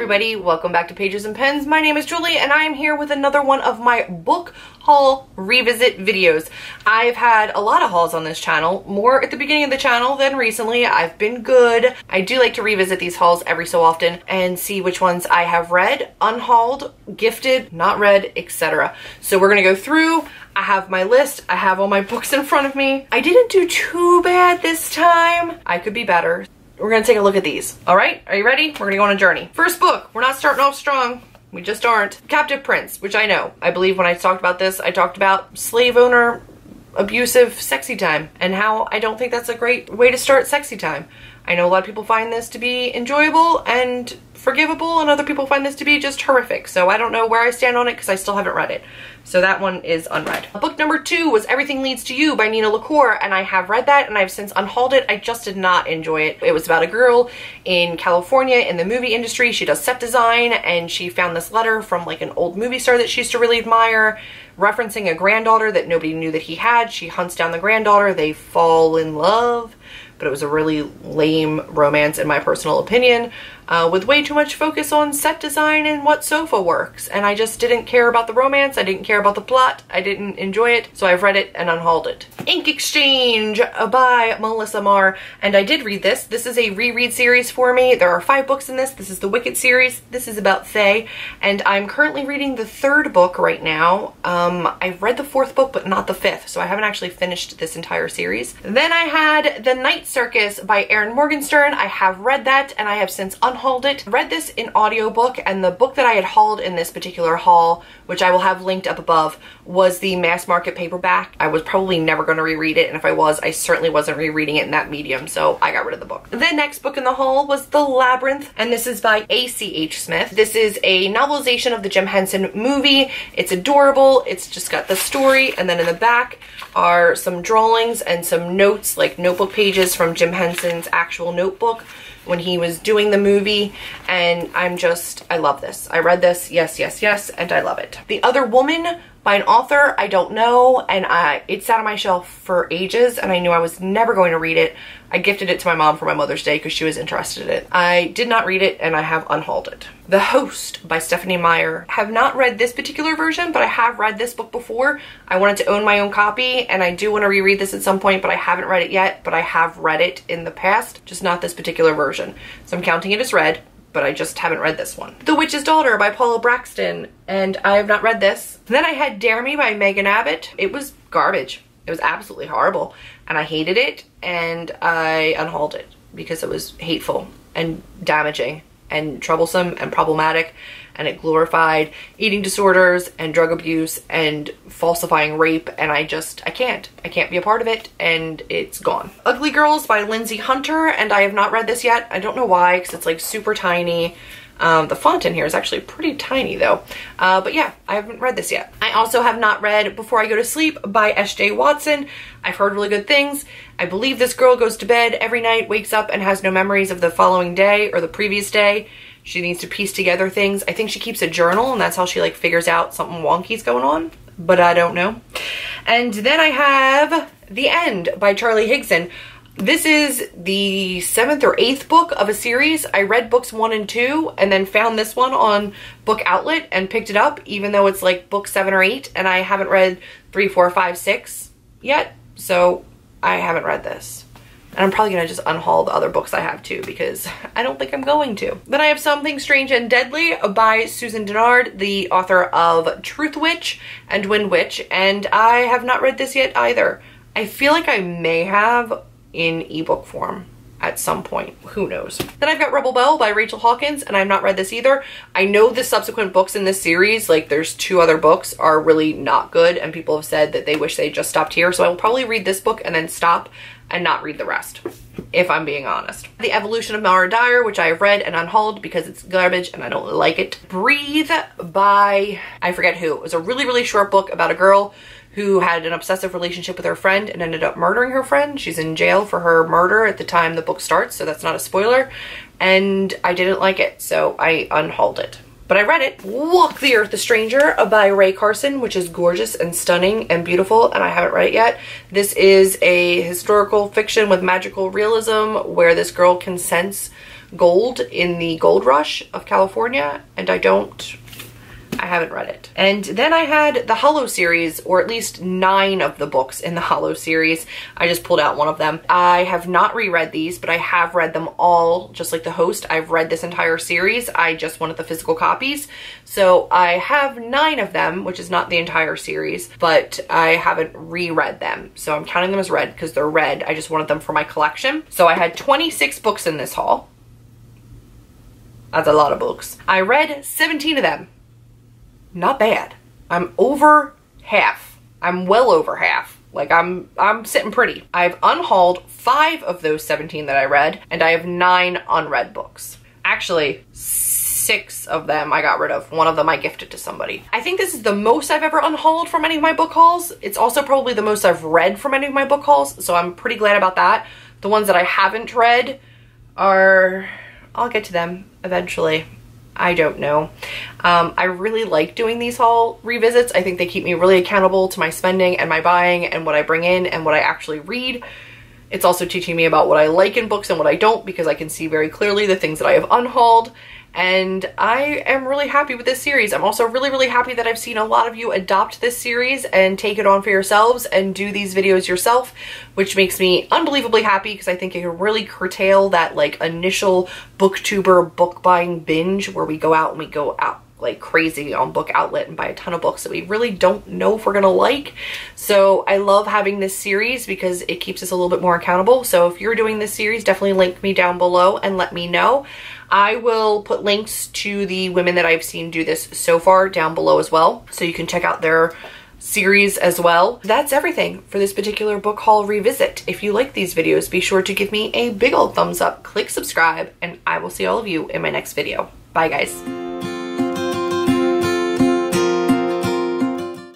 everybody, welcome back to Pages and Pens. My name is Julie and I am here with another one of my book haul revisit videos. I've had a lot of hauls on this channel, more at the beginning of the channel than recently. I've been good. I do like to revisit these hauls every so often and see which ones I have read, unhauled, gifted, not read, etc. So we're gonna go through. I have my list. I have all my books in front of me. I didn't do too bad this time. I could be better. We're gonna take a look at these. All right, are you ready? We're gonna go on a journey. First book, we're not starting off strong. We just aren't. Captive Prince, which I know. I believe when I talked about this, I talked about slave owner, abusive sexy time and how I don't think that's a great way to start sexy time. I know a lot of people find this to be enjoyable and forgivable, and other people find this to be just horrific. So I don't know where I stand on it because I still haven't read it. So that one is unread. Book number 2 was Everything Leads to You by Nina LaCour, and I have read that and I've since unhauled it. I just did not enjoy it. It was about a girl in California in the movie industry. She does set design, and she found this letter from like an old movie star that she used to really admire, referencing a granddaughter that nobody knew that he had. She hunts down the granddaughter. They fall in love, but it was a really lame romance in my personal opinion, with way too much focus on set design and what sofa works. And I just didn't care about the romance. I didn't care about the plot. I didn't enjoy it. So I've read it and unhauled it. Ink Exchange by Melissa Marr. And I did read this. This is a reread series for me. There are 5 books in this. This is the Wicked series. This is about Faye. And I'm currently reading the 3rd book right now. I've read the 4th book, but not the 5th. So I haven't actually finished this entire series. Then I had The Night Circus by Erin Morgenstern. I have read that and I have since unhauled it. Read this in audiobook, and the book that I had hauled in this particular haul, which I will have linked up above, was the mass market paperback. I was probably never going to reread it, and if I was, I certainly wasn't rereading it in that medium, so I got rid of the book. The next book in the haul was The Labyrinth, and this is by A.C.H. Smith. This is a novelization of the Jim Henson movie. It's adorable. It's just got the story, and then in the back are some drawings and some notes, like notebook pages from Jim Henson's actual notebook when he was doing the movie, and I love this. I read this, yes, yes, yes, and I love it. The Other Woman by an author I don't know, and it sat on my shelf for ages, and I knew I was never going to read it. I gifted it to my mom for my Mother's Day because she was interested in it. I did not read it, and I have unhauled it. The Host by Stephanie Meyer. Have not read this particular version, but I have read this book before. I wanted to own my own copy, and I do want to reread this at some point, but I haven't read it yet, but I have read it in the past, just not this particular version. So I'm counting it as read, but I just haven't read this one. The Witch's Daughter by Paula Braxton, and I have not read this. Then I had Dare Me by Megan Abbott. It was garbage. It was absolutely horrible, and I hated it, and I unhauled it because it was hateful and damaging and troublesome and problematic, and it glorified eating disorders and drug abuse and falsifying rape, and I can't be a part of it, and it's gone. Ugly Girls by Lindsay Hunter, and I have not read this yet. I don't know why, because it's like super tiny. The font in here is actually pretty tiny though. But yeah, I haven't read this yet. I also have not read Before I Go to Sleep by S.J. Watson. I've heard really good things. I believe this girl goes to bed every night, wakes up, and has no memories of the following day or the previous day. She needs to piece together things. I think she keeps a journal, and that's how she like figures out something wonky's going on, but I don't know. And then I have The End by Charlie Higson. This is the 7th or 8th book of a series. I read books 1 and 2 and then found this one on Book Outlet and picked it up, even though it's like book 7 or 8, and I haven't read 3, 4, 5, 6 yet, so I haven't read this. And I'm probably gonna just unhaul the other books I have too, because I don't think I'm going to. Then I have Something Strange and Deadly by Susan Dennard, the author of Truth Witch and Wind Witch, and I have not read this yet either. I feel like I may have in ebook form at some point. Who knows? Then I've got Rebel Belle by Rachel Hawkins, and I've not read this either. I know the subsequent books in this series, like there's 2 other books, are really not good, and people have said that they wish they just stopped here, so I will probably read this book and then stop and not read the rest, if I'm being honest. The Evolution of Mara Dyer, which I have read and unhauled because it's garbage and I don't like it. Breathe by, I forget who. It was a really, really short book about a girl who had an obsessive relationship with her friend and ended up murdering her friend. She's in jail for her murder at the time the book starts, so that's not a spoiler. And I didn't like it, so I unhauled it. but I read it. Walk the Earth a Stranger by Ray Carson, which is gorgeous and stunning and beautiful, and I haven't read it yet. This is a historical fiction with magical realism where this girl can sense gold in the gold rush of California, and I haven't read it. And then I had the Hollow series, or at least 9 of the books in the Hollow series. I just pulled out one of them. I have not reread these, but I have read them all, just like the host. I've read this entire series. I just wanted the physical copies. So I have 9 of them, which is not the entire series, but I haven't reread them. So I'm counting them as read because they're read. I just wanted them for my collection. So I had 26 books in this haul. That's a lot of books. I read 17 of them. Not bad. I'm over half. I'm well over half. Like I'm sitting pretty. I've unhauled 5 of those 17 that I read, and I have 9 unread books. Actually, 6 of them I got rid of. One of them I gifted to somebody. I think this is the most I've ever unhauled from any of my book hauls. It's also probably the most I've read from any of my book hauls, so I'm pretty glad about that. The ones that I haven't read are... I'll get to them eventually. I don't know. I really like doing these haul revisits. I think they keep me really accountable to my spending and my buying and what I bring in and what I actually read. It's also teaching me about what I like in books and what I don't, because I can see very clearly the things that I have unhauled. And I am really happy with this series. I'm also really, really happy that I've seen a lot of you adopt this series and take it on for yourselves and do these videos yourself, which makes me unbelievably happy because I think it can really curtail that like initial booktuber book buying binge where we go out and we go out like crazy on Book Outlet and buy a ton of books that we really don't know if we're gonna like. So I love having this series because it keeps us a little bit more accountable. So if you're doing this series, definitely link me down below and let me know. I will put links to the women that I've seen do this so far down below as well, so you can check out their series as well. That's everything for this particular book haul revisit. If you like these videos, be sure to give me a big old thumbs up, click subscribe, and I will see all of you in my next video. Bye guys.